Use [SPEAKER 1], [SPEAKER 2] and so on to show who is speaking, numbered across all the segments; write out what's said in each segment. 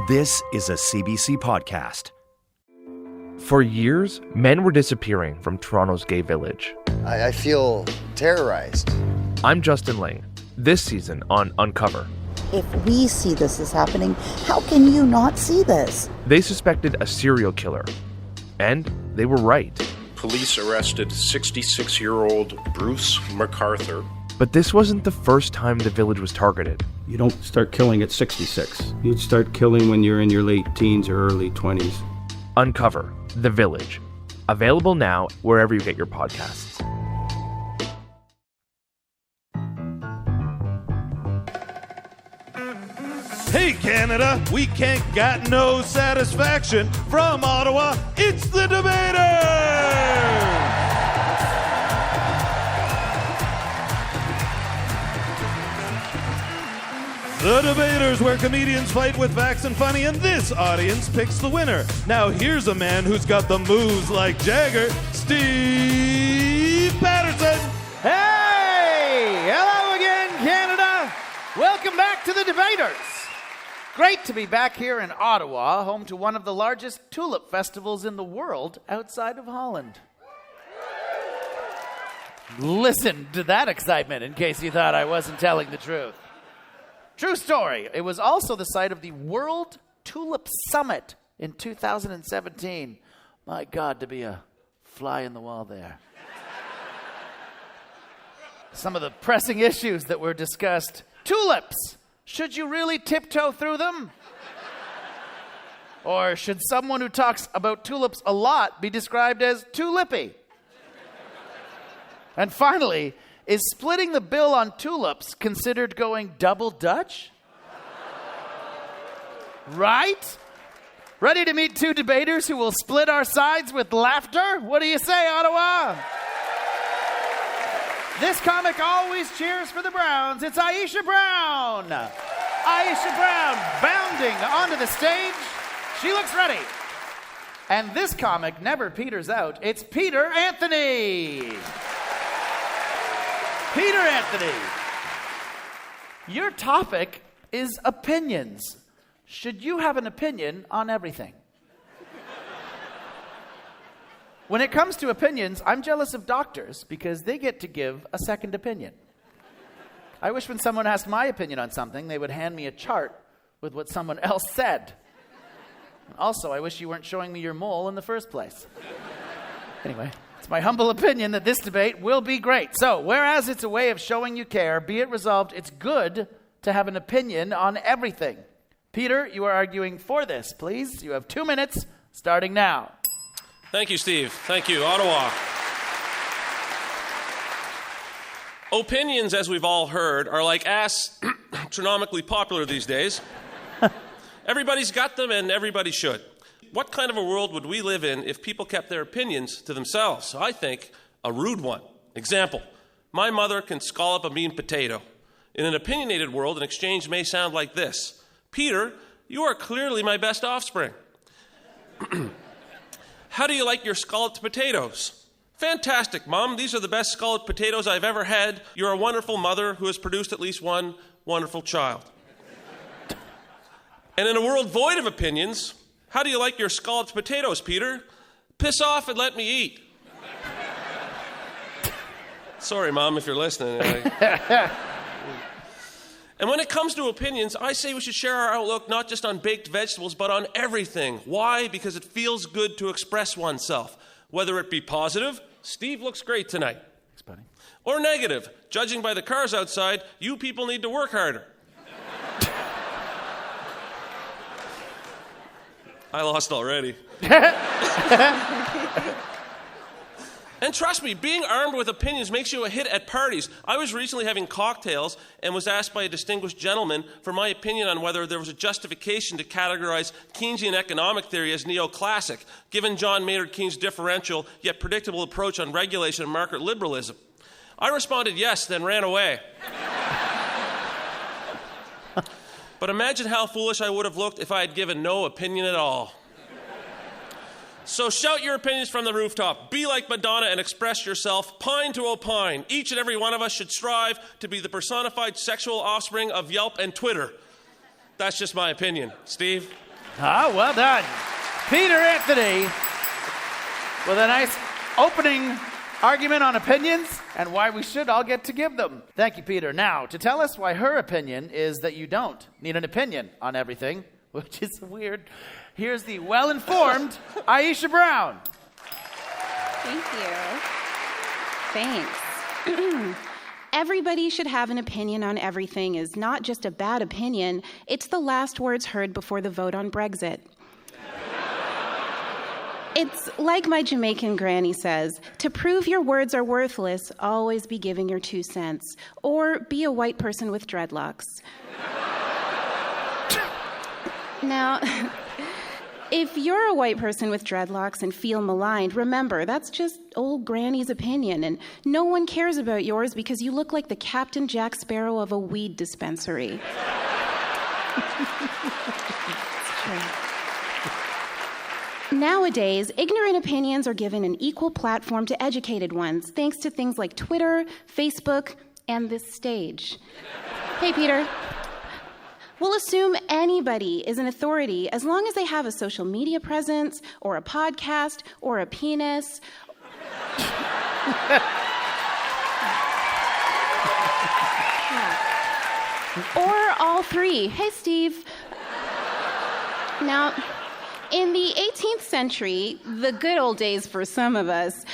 [SPEAKER 1] This is a CBC podcast.
[SPEAKER 2] For years, men were disappearing from Toronto's gay village.
[SPEAKER 3] I feel terrorized.
[SPEAKER 2] I'm Justin Ling. This season on Uncover.
[SPEAKER 4] If we see this is happening, how can you not see this?
[SPEAKER 2] They suspected a serial killer. And they were right.
[SPEAKER 5] Police arrested 66-year-old Bruce MacArthur.
[SPEAKER 2] But this wasn't the first time the village was targeted.
[SPEAKER 6] You don't start killing at 66. You'd start killing when you're in your late teens or early 20s.
[SPEAKER 2] Uncover, The Village. Available now wherever you get your podcasts.
[SPEAKER 7] Hey Canada, we can't got no satisfaction from Ottawa. It's the Debaters! The Debaters, where comedians fight with facts and funny, and this audience picks the winner. Now here's a man who's got the moves like Jagger, Steve Patterson.
[SPEAKER 8] Hey! Hello again, Canada. Welcome back to the Debaters. Great to be back here in Ottawa, home to one of the largest tulip festivals in the world outside of Holland. Listen to that excitement in case you thought I wasn't telling the truth. True story. It was also the site of the World Tulip Summit in 2017. My God, to be a fly in the wall there. Some of the pressing issues that were discussed. Tulips. Should you really tiptoe through them? Or should someone who talks about tulips a lot be described as tulippy? And finally, is splitting the bill on tulips considered going double Dutch? Right? Ready to meet two debaters who will split our sides with laughter? What do you say, Ottawa? This comic always cheers for the Browns. It's Aisha Brown. Aisha Brown bounding onto the stage. She looks ready. And this comic never peters out. It's Peter Anthony. Peter Anthony, your topic is opinions. Should you have an opinion on everything? When it comes to opinions, I'm jealous of doctors because they get to give a second opinion. I wish when someone asked my opinion on something, they would hand me a chart with what someone else said. Also, I wish you weren't showing me your mole in the first place. Anyway. It's my humble opinion that this debate will be great. So, whereas it's a way of showing you care, be it resolved, it's good to have an opinion on everything. Peter, you are arguing for this, please. You have 2 minutes, starting now.
[SPEAKER 9] Thank you, Steve. Thank you. Ottawa. Opinions, as we've all heard, are like astronomically popular these days. Everybody's got them, and everybody should. What kind of a world would we live in if people kept their opinions to themselves? I think a rude one. Example, my mother can scallop a mean potato. In an opinionated world, an exchange may sound like this. Peter, you are clearly my best offspring. How do you like your scalloped potatoes? Fantastic, Mom. These are the best scalloped potatoes I've ever had. You're a wonderful mother who has produced at least one wonderful child. And in a world void of opinions, how do you like your scalloped potatoes, Peter? Piss off and let me eat. Sorry, Mom, if you're listening. And when it comes to opinions, I say we should share our outlook not just on baked vegetables, but on everything. Why? Because it feels good to express oneself. Whether it be positive, Steve looks great tonight.
[SPEAKER 8] Thanks, buddy.
[SPEAKER 9] Or negative, judging by the cars outside, you people need to work harder. I lost already. And trust me, being armed with opinions makes you a hit at parties. I was recently having cocktails and was asked by a distinguished gentleman for my opinion on whether there was a justification to categorize Keynesian economic theory as neoclassic, given John Maynard Keynes' differential yet predictable approach on regulation and market liberalism. I responded yes, then ran away. But imagine how foolish I would have looked if I had given no opinion at all. So shout your opinions from the rooftop. Be like Madonna and express yourself. Pine to opine. Each and every one of us should strive to be the personified sexual offspring of Yelp and Twitter. That's just my opinion. Steve?
[SPEAKER 8] Well done. Peter Anthony with a nice opening argument on opinions and why we should all get to give them. Thank you, Peter. Now, to tell us why her opinion is that you don't need an opinion on everything, which is weird, here's the well-informed Aisha Brown.
[SPEAKER 10] Thank you. Thanks. Everybody should have an opinion on everything is not just a bad opinion, it's the last words heard before the vote on Brexit. It's like my Jamaican granny says, to prove your words are worthless, always be giving your 2 cents, or be a white person with dreadlocks. Now, if you're a white person with dreadlocks and feel maligned, remember, that's just old Granny's opinion, and no one cares about yours because you look like the Captain Jack Sparrow of a weed dispensary. It's true. Nowadays, ignorant opinions are given an equal platform to educated ones, thanks to things like Twitter, Facebook, and this stage. Hey, Peter. We'll assume anybody is an authority as long as they have a social media presence, or a podcast, or a penis. Or all three. Hey, Steve. Now, in the 18th century, the good old days for some of us,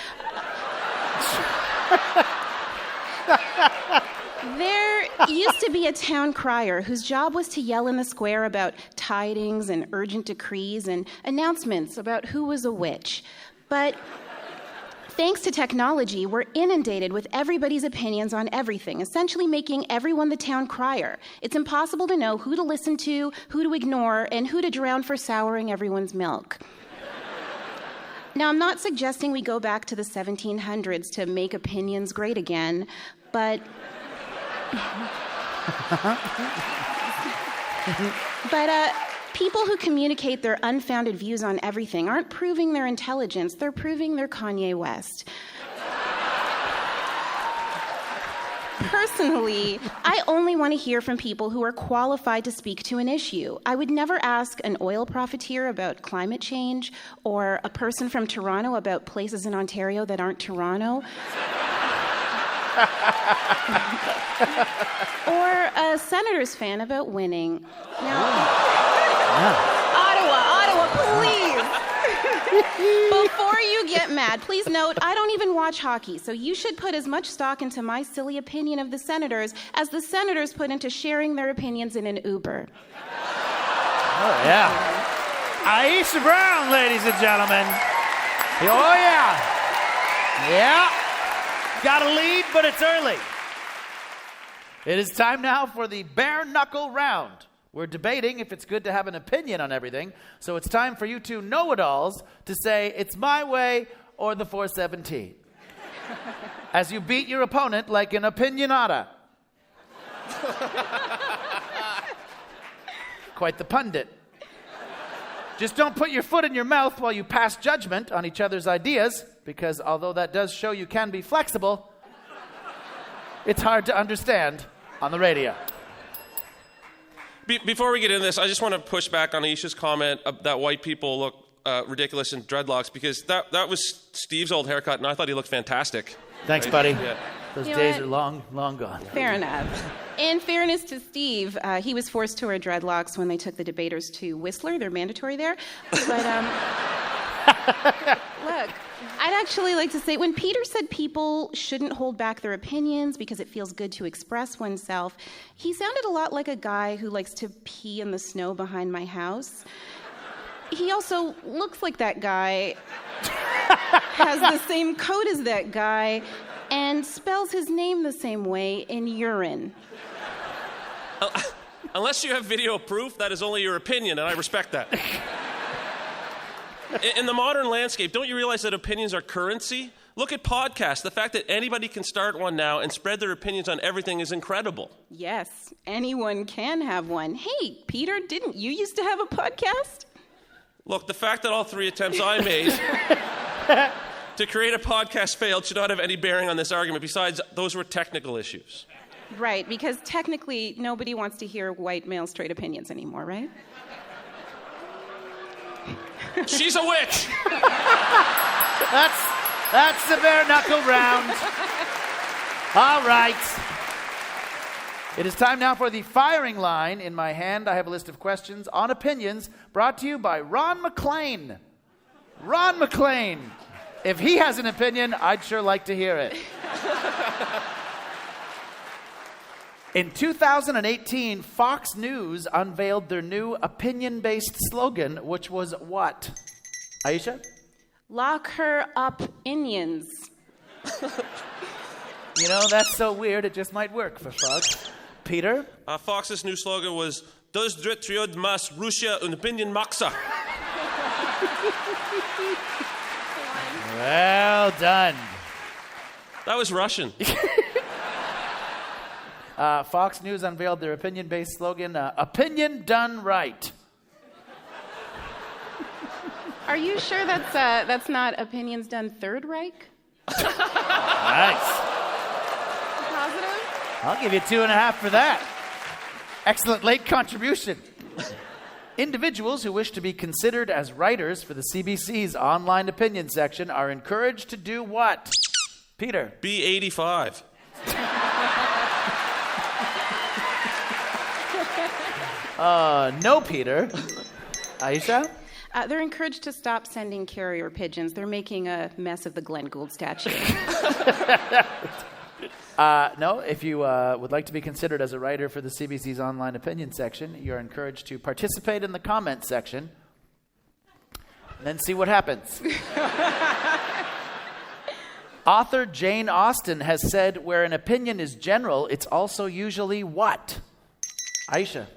[SPEAKER 10] there used to be a town crier whose job was to yell in the square about tidings and urgent decrees and announcements about who was a witch. But thanks to technology, we're inundated with everybody's opinions on everything, essentially making everyone the town crier. It's impossible to know who to listen to, who to ignore, and who to drown for souring everyone's milk. Now, I'm not suggesting we go back to the 1700s to make opinions great again, but people who communicate their unfounded views on everything aren't proving their intelligence, they're proving they're Kanye West. Personally, I only want to hear from people who are qualified to speak to an issue. I would never ask an oil profiteer about climate change or a person from Toronto about places in Ontario that aren't Toronto. Or a Senators fan about winning. Now, Ottawa, please. Before you get mad, please note, I don't even watch hockey, so you should put as much stock into my silly opinion of the Senators as the Senators put into sharing their opinions in an Uber.
[SPEAKER 8] Oh, yeah. Aisha Brown, ladies and gentlemen. Oh, yeah. Yeah. Got a lead, but it's early. It is time now for the bare knuckle round. We're debating if it's good to have an opinion on everything, so it's time for you two know-it-alls to say it's my way or the 417. As you beat your opponent like an opinionata. Quite the pundit. Just don't put your foot in your mouth while you pass judgment on each other's ideas, because although that does show you can be flexible, it's hard to understand on the radio.
[SPEAKER 9] Before we get into this, I just want to push back on Aisha's comment that white people look ridiculous in dreadlocks, because that was Steve's old haircut, and I thought he looked fantastic.
[SPEAKER 8] Thanks,
[SPEAKER 9] right?
[SPEAKER 8] buddy.
[SPEAKER 9] Yeah.
[SPEAKER 8] Those days are long gone.
[SPEAKER 10] Fair enough. In fairness to Steve, he was forced to wear dreadlocks when they took the debaters to Whistler. They're mandatory there. But, look, I'd actually like to say, when Peter said people shouldn't hold back their opinions because it feels good to express oneself, he sounded a lot like a guy who likes to pee in the snow behind my house. He also looks like that guy, has the same coat as that guy, and spells his name the same way in urine.
[SPEAKER 9] Unless you have video proof, that is only your opinion, and I respect that. In the modern landscape, don't you realize that opinions are currency? Look at podcasts. The fact that anybody can start one now and spread their opinions on everything is incredible.
[SPEAKER 10] Yes, anyone can have one. Hey, Peter, didn't you used to have a podcast?
[SPEAKER 9] Look, the fact that all 3 attempts I made to create a podcast failed should not have any bearing on this argument. Besides, those were technical issues.
[SPEAKER 10] Right, because technically nobody wants to hear white male straight opinions anymore, right?
[SPEAKER 9] She's a witch.
[SPEAKER 8] That's the bare knuckle round. All right. It is time now for the firing line. In my hand, I have a list of questions on opinions brought to you by Ron McLean. Ron McLean. If he has an opinion, I'd sure like to hear it. In 2018, Fox News unveiled their new opinion-based slogan, which was what? Aisha?
[SPEAKER 10] Lock her up, Indians.
[SPEAKER 8] You know, that's so weird, it just might work for Fox. Peter?
[SPEAKER 9] Fox's new slogan was, "Dos dritriod mas Russia un opinion maxa."
[SPEAKER 8] Well done.
[SPEAKER 9] That was Russian.
[SPEAKER 8] Fox News unveiled their opinion-based slogan, opinion done right.
[SPEAKER 10] Are you sure that's not opinions done Third Reich?
[SPEAKER 8] Nice.
[SPEAKER 10] Positive?
[SPEAKER 8] I'll give you 2.5 for that. Excellent late contribution. Individuals who wish to be considered as writers for the CBC's online opinion section are encouraged to do what? Peter?
[SPEAKER 9] Be 85.
[SPEAKER 8] No, Peter. Aisha?
[SPEAKER 10] They're encouraged to stop sending carrier pigeons. They're making a mess of the Glenn Gould statue.
[SPEAKER 8] No, if you would like to be considered as a writer for the CBC's online opinion section, you're encouraged to participate in the comment section and then see what happens. Author Jane Austen has said, where an opinion is general, it's also usually what? Aisha?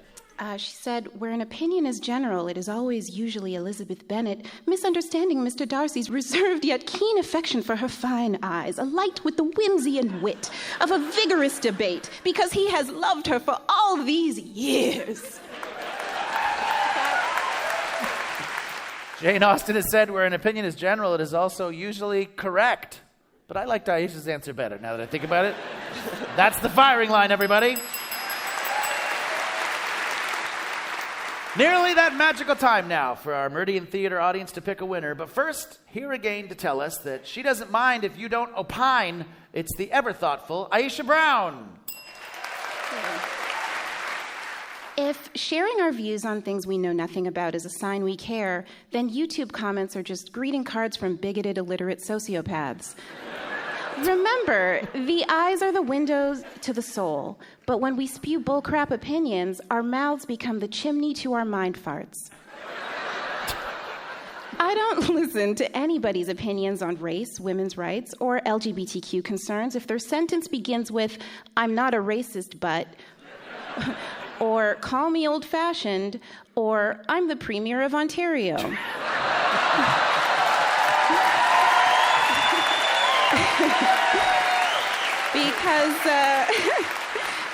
[SPEAKER 10] She said, where an opinion is general, it is always usually Elizabeth Bennet, misunderstanding Mr. Darcy's reserved yet keen affection for her fine eyes, alight with the whimsy and wit of a vigorous debate, because he has loved her for all these years.
[SPEAKER 8] Jane Austen has said, where an opinion is general, it is also usually correct. But I liked Aisha's answer better, now that I think about it. That's the firing line, everybody. Nearly that magical time now for our Meridian Theater audience to pick a winner. But first, here again to tell us that she doesn't mind if you don't opine. It's the ever-thoughtful Aisha Brown.
[SPEAKER 10] If sharing our views on things we know nothing about is a sign we care, then YouTube comments are just greeting cards from bigoted, illiterate sociopaths. Remember, the eyes are the windows to the soul, but when we spew bullcrap opinions, our mouths become the chimney to our mind farts. I don't listen to anybody's opinions on race, women's rights, or LGBTQ concerns if their sentence begins with, "I'm not a racist, but," or "call me old-fashioned," or "I'm the Premier of Ontario."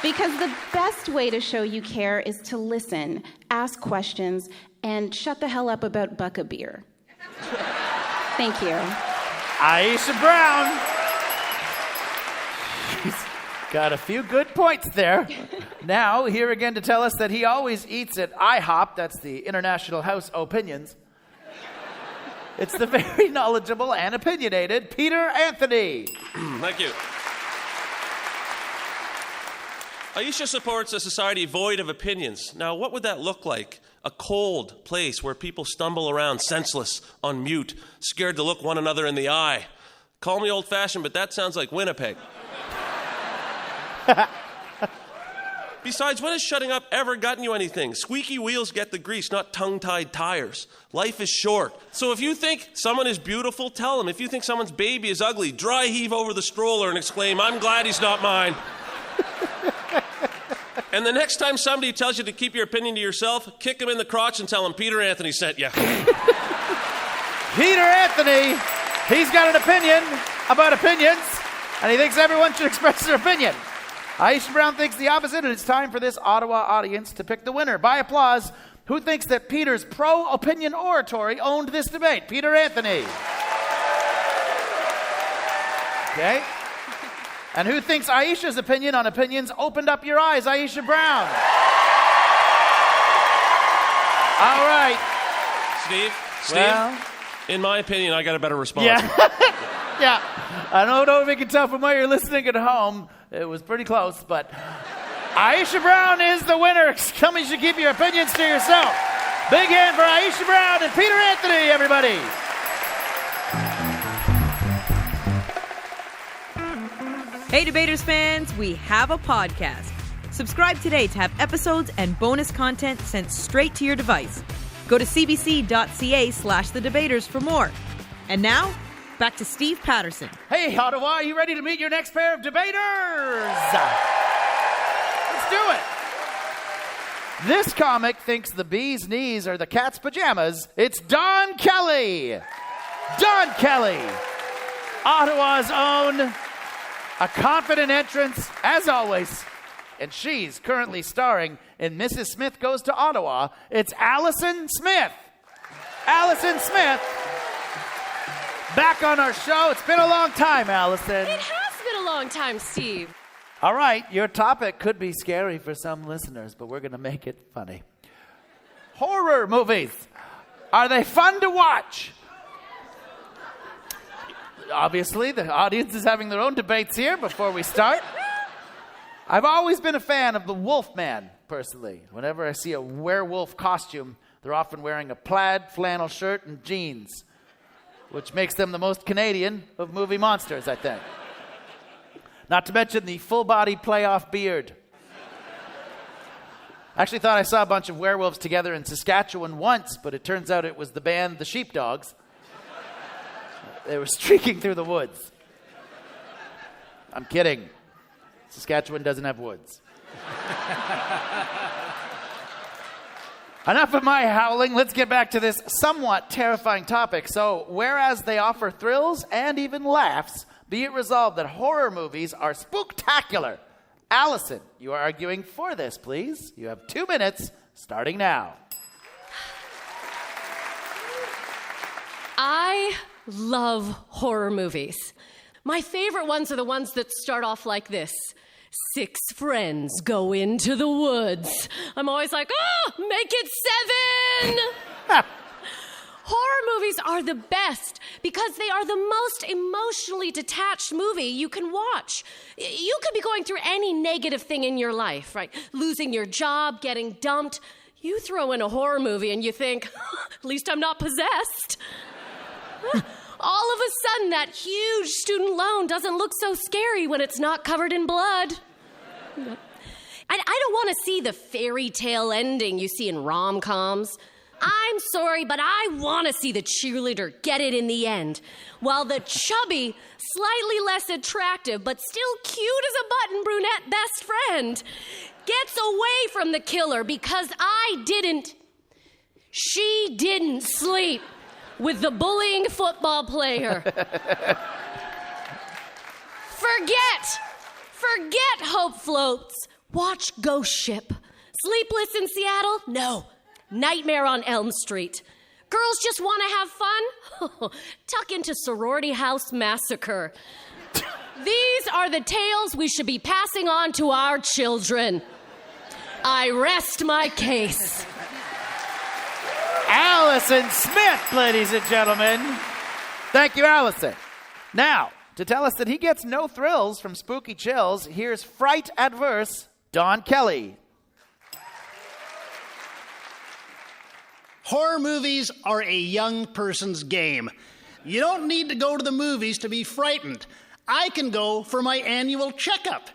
[SPEAKER 10] Because the best way to show you care is to listen, ask questions, and shut the hell up about buck a beer. Thank you.
[SPEAKER 8] Aisha Brown. She's got a few good points there. Now, here again to tell us that he always eats at IHOP, that's the International House Opinions. It's the very knowledgeable and opinionated Peter Anthony.
[SPEAKER 9] Thank you. Aisha supports a society void of opinions. Now, what would that look like? A cold place where people stumble around senseless, on mute, scared to look one another in the eye. Call me old-fashioned, but that sounds like Winnipeg. Besides, when has shutting up ever gotten you anything? Squeaky wheels get the grease, not tongue-tied tires. Life is short. So if you think someone is beautiful, tell them. If you think someone's baby is ugly, dry heave over the stroller and exclaim, "I'm glad he's not mine." And the next time somebody tells you to keep your opinion to yourself, kick him in the crotch and tell him Peter Anthony sent you.
[SPEAKER 8] Peter Anthony, he's got an opinion about opinions, and he thinks everyone should express their opinion. Aisha Brown thinks the opposite, and it's time for this Ottawa audience to pick the winner. By applause, who thinks that Peter's pro-opinion oratory owned this debate? Peter Anthony. Okay. And who thinks Aisha's opinion on opinions opened up your eyes? Aisha Brown. All right.
[SPEAKER 9] Steve,
[SPEAKER 8] Well,
[SPEAKER 9] in my opinion, I got a better response.
[SPEAKER 8] yeah. Yeah. I don't know if you can tell from where you're listening at home. It was pretty close, but Aisha Brown is the winner. Somebody should keep your opinions to yourself. Big hand for Aisha Brown and Peter Anthony, everybody.
[SPEAKER 11] Hey, Debaters fans, we have a podcast. Subscribe today to have episodes and bonus content sent straight to your device. Go to cbc.ca/thedebaters for more. And now, back to Steve Patterson.
[SPEAKER 8] Hey, Ottawa, are you ready to meet your next pair of debaters? Let's do it. This comic thinks the bee's knees are the cat's pajamas. It's Don Kelly. Don Kelly, Ottawa's own. A confident entrance, as always. And she's currently starring in Mrs. Smith Goes to Ottawa. It's Allison Smith. Allison Smith, back on our show. It's been a long time, Allison.
[SPEAKER 12] It has been a long time, Steve.
[SPEAKER 8] All right, your topic could be scary for some listeners, but we're going to make it funny. Horror movies. Are they fun to watch? Obviously, the audience is having their own debates here before we start. I've always been a fan of the Wolfman, personally. Whenever I see a werewolf costume, they're often wearing a plaid flannel shirt and jeans, which makes them the most Canadian of movie monsters, I think. Not to mention the full-body playoff beard. I actually thought I saw a bunch of werewolves together in Saskatchewan once, but it turns out it was the band The Sheepdogs. They were streaking through the woods. I'm kidding. Saskatchewan doesn't have woods. Enough of my howling. Let's get back to this somewhat terrifying topic. So, whereas they offer thrills and even laughs, be it resolved that horror movies are spooktacular. Allison, you are arguing for this, please. You have 2 minutes, starting now.
[SPEAKER 12] I love horror movies. My favorite ones are the ones that start off like this. 6 friends go into the woods. I'm always like, oh, make it 7! Horror movies are the best because they are the most emotionally detached movie you can watch. You could be going through any negative thing in your life, right? Losing your job, getting dumped. You throw in a horror movie and you think, at least I'm not possessed. All of a sudden, that huge student loan doesn't look so scary when it's not covered in blood. I don't want to see the fairy tale ending you see in rom-coms. I'm sorry, but I want to see the cheerleader get it in the end, while the chubby, slightly less attractive, but still cute as a button brunette best friend gets away from the killer because she didn't sleep with the bullying football player. Forget Hope Floats. Watch Ghost Ship. Sleepless in Seattle? No. Nightmare on Elm Street. Girls just want to have fun? Tuck into Sorority House Massacre. These are the tales we should be passing on to our children. I rest my case.
[SPEAKER 8] Allison Smith, ladies and gentlemen. Thank you, Allison. Now, to tell us that he gets no thrills from spooky chills, here's Fright Adverse, Don Kelly.
[SPEAKER 13] Horror movies are a young person's game. You don't need to go to the movies to be frightened. I can go for my annual checkup.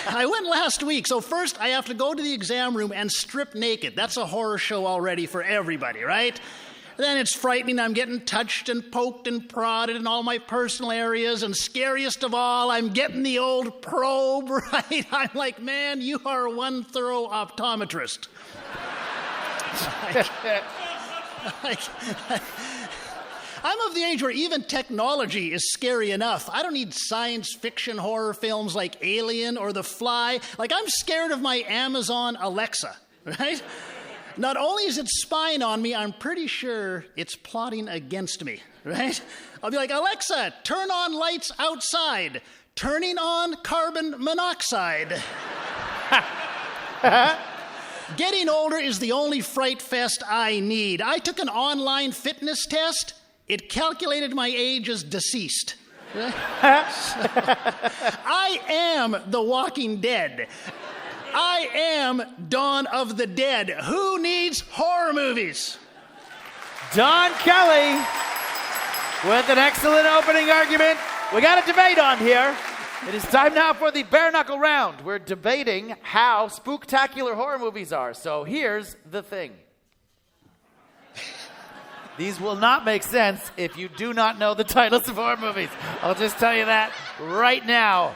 [SPEAKER 13] I went last week, so first I have to go to the exam room and strip naked. That's a horror show already for everybody, right? Then it's frightening. I'm getting touched and poked and prodded in all my personal areas, and scariest of all, I'm getting the old probe, right? I'm like, man, you are one thorough optometrist. I'm of the age where even technology is scary enough. I don't need science fiction horror films like Alien or The Fly. Like, I'm scared of my Amazon Alexa, right? Not only is it spying on me, I'm pretty sure it's plotting against me, right? I'll be like, Alexa, turn on lights outside. Turning on carbon monoxide. Getting older is the only fright fest I need. I took an online fitness test. It calculated my age as deceased. I am the Walking Dead. I am Dawn of the Dead. Who needs horror movies?
[SPEAKER 8] Don Kelly with an excellent opening argument. We got a debate on here. It is time now for the bare knuckle round. We're debating how spooktacular horror movies are. So here's the thing. These will not make sense if you do not know the titles of horror movies. I'll just tell you that right now.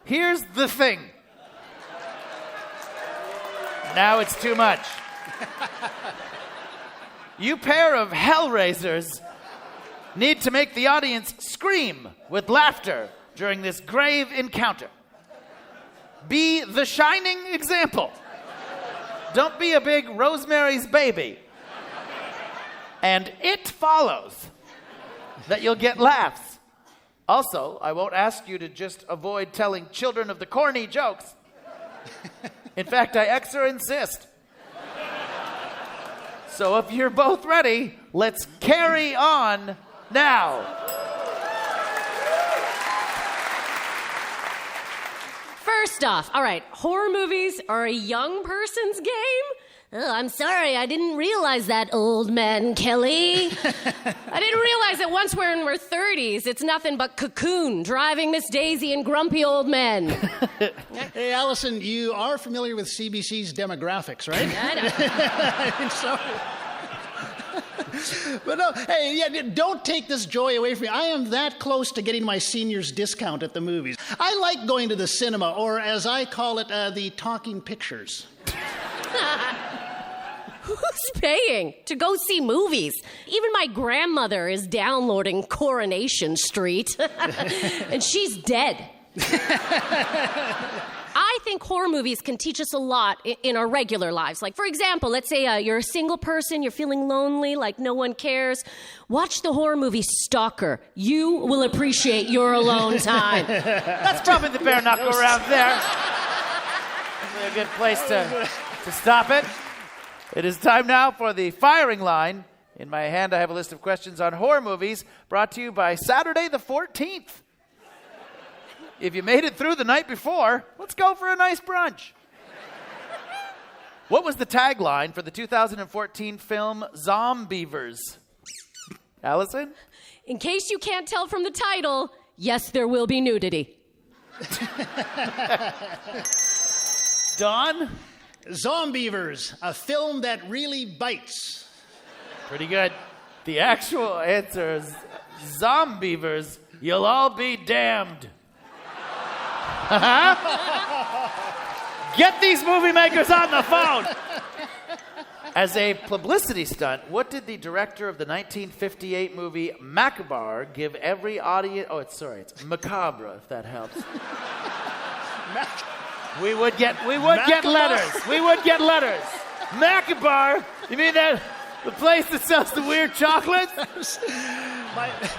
[SPEAKER 8] Here's the thing. Now it's too much. You pair of hellraisers need to make the audience scream with laughter during this grave encounter. Be the shining example. Don't be a big Rosemary's Baby. And it follows that you'll get laughs. Also, I won't ask you to just avoid telling children of the corny jokes. In fact, I extra insist. So if you're both ready, let's carry on now.
[SPEAKER 12] First off, all right, horror movies are a young person's game? Oh, I'm sorry, I didn't realize that, old man Kelly. I didn't realize that once we're in our 30s, it's nothing but Cocoon, Driving Miss Daisy, and Grumpy Old Men.
[SPEAKER 13] Hey, Allison, you are familiar with CBC's demographics, right? I'm sorry. But no, hey, yeah, don't take this joy away from me. I am that close to getting my senior's discount at the movies. I like going to the cinema, or as I call it, the talking pictures.
[SPEAKER 12] Who's paying to go see movies? Even my grandmother is downloading Coronation Street, and she's dead. I think horror movies can teach us a lot in our regular lives. Like, for example, let's say you're a single person, you're feeling lonely, like no one cares. Watch the horror movie Stalker. You will appreciate your alone time.
[SPEAKER 8] That's probably the bare knuckle around there. Probably a good place to stop it. It is time now for the firing line. In my hand, I have a list of questions on horror movies brought to you by Saturday the 14th. If you made it through the night before, let's go for a nice brunch. What was the tagline for the 2014 film Zombievers? Allison?
[SPEAKER 12] In case you can't tell from the title, yes, there will be nudity.
[SPEAKER 8] Don?
[SPEAKER 13] Zombievers, a film that really bites.
[SPEAKER 8] Pretty good. The actual answer is Zombievers, you'll all be damned. Get these movie makers on the phone. As a publicity stunt, what did the director of the 1958 movie Macabre give every audience? Oh, it's Macabre, if that helps. We would get letters. We would get letters. Macabre? You mean that the place that sells the weird chocolates?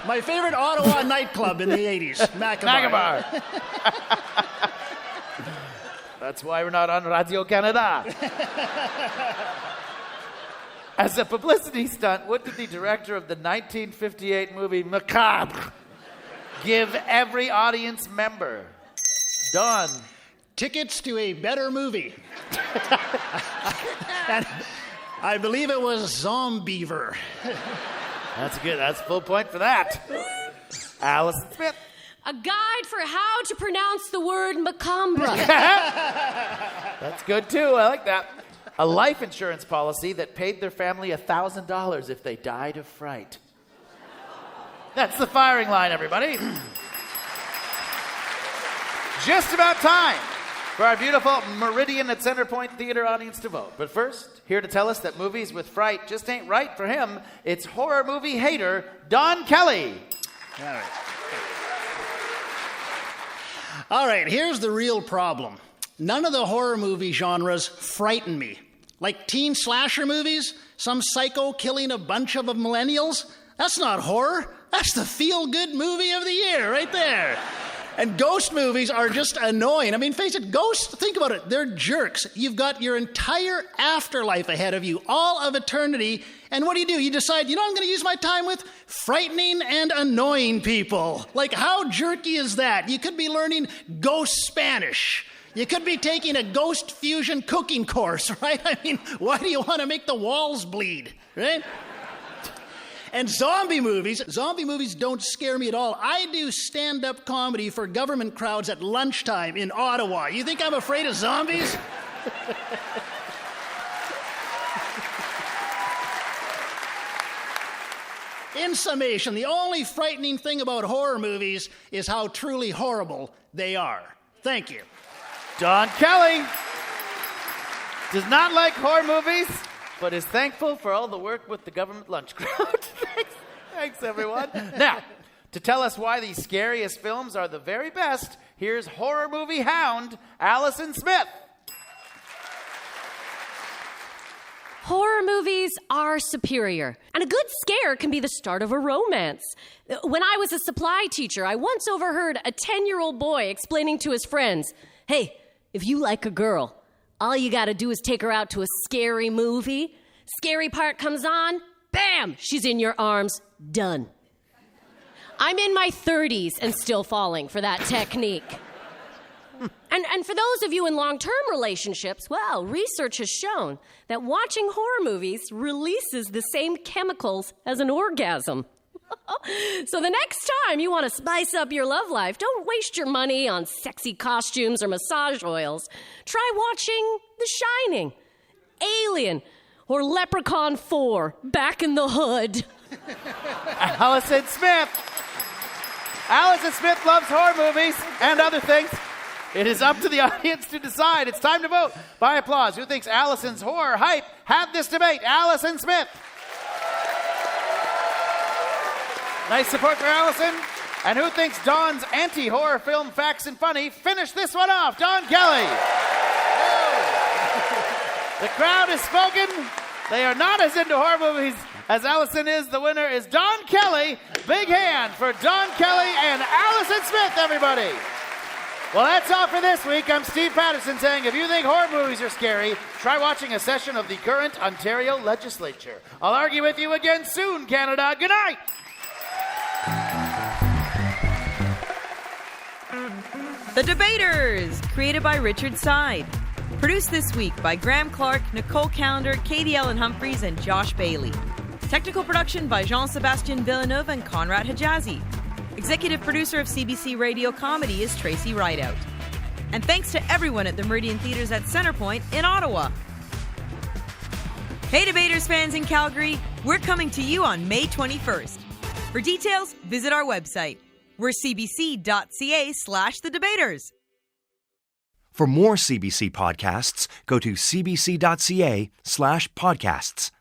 [SPEAKER 13] My favorite Ottawa nightclub in the 80s, Macabre.
[SPEAKER 8] That's why we're not on Radio Canada. As a publicity stunt, what did the director of the 1958 movie Macabre give every audience member? Don.
[SPEAKER 13] Tickets to a better movie. And I believe it was Zombiever.
[SPEAKER 8] That's good. That's full point for that. Allison Smith.
[SPEAKER 12] A guide for how to pronounce the word macabre.
[SPEAKER 8] That's good too. I like that. A life insurance policy that paid their family $1,000 if they died of fright. That's the firing line, everybody. Just about time for our beautiful Meridian at Centerpoint Theater audience to vote. But first, here to tell us that movies with fright just ain't right for him, it's horror movie hater Don Kelly.
[SPEAKER 13] All right, here's the real problem. None of the horror movie genres frighten me. Like teen slasher movies, some psycho killing a bunch of millennials. That's not horror. That's the feel-good movie of the year right there. And ghost movies are just annoying. I mean, face it, ghosts, think about it, they're jerks. You've got your entire afterlife ahead of you, all of eternity, and what do? You decide, I'm going to use my time with frightening and annoying people. Like, how jerky is that? You could be learning ghost Spanish. You could be taking a ghost fusion cooking course, right? I mean, why do you want to make the walls bleed, right? And zombie movies don't scare me at all. I do stand-up comedy for government crowds at lunchtime in Ottawa. You think I'm afraid of zombies? In summation, the only frightening thing about horror movies is how truly horrible they are. Thank you.
[SPEAKER 8] Don Kelly does not like horror movies, but is thankful for all the work with the government lunch crowd. Thanks, everyone. Now, to tell us why these scariest films are the very best, here's horror movie hound, Allison Smith.
[SPEAKER 12] Horror movies are superior, and a good scare can be the start of a romance. When I was a supply teacher, I once overheard a 10-year-old boy explaining to his friends, "Hey, if you like a girl, all you gotta do is take her out to a scary movie. Scary part comes on, bam, she's in your arms, done." I'm in my 30s and still falling for that technique. And for those of you in long-term relationships, well, research has shown that watching horror movies releases the same chemicals as an orgasm. So the next time you want to spice up your love life, don't waste your money on sexy costumes or massage oils. Try watching The Shining, Alien, or Leprechaun 4, Back in the Hood.
[SPEAKER 8] Allison Smith. Allison Smith loves horror movies and other things. It is up to the audience to decide. It's time to vote by applause. Who thinks Allison's horror hype had this debate? Allison Smith. Nice support for Allison. And who thinks Don's anti-horror film Facts and Funny finished this one off? Don Kelly. The crowd has spoken. They are not as into horror movies as Allison is. The winner is Don Kelly. Big hand for Don Kelly and Allison Smith, everybody. Well, that's all for this week. I'm Steve Patterson saying if you think horror movies are scary, try watching a session of the current Ontario Legislature. I'll argue with you again soon, Canada. Good night.
[SPEAKER 11] The Debaters, created by Richard Side. Produced this week by Graham Clark, Nicole Callender, Katie Ellen Humphreys, and Josh Bailey. Technical production by Jean-Sébastien Villeneuve and Conrad Hijazi. Executive producer of CBC Radio Comedy is Tracy Rideout. And thanks to everyone at the Meridian Theatres at Centrepoint in Ottawa. Hey Debaters fans in Calgary, we're coming to you on May 21st. For details, visit our website. We're cbc.ca/thedebaters.
[SPEAKER 1] For more CBC podcasts, go to cbc.ca/podcasts.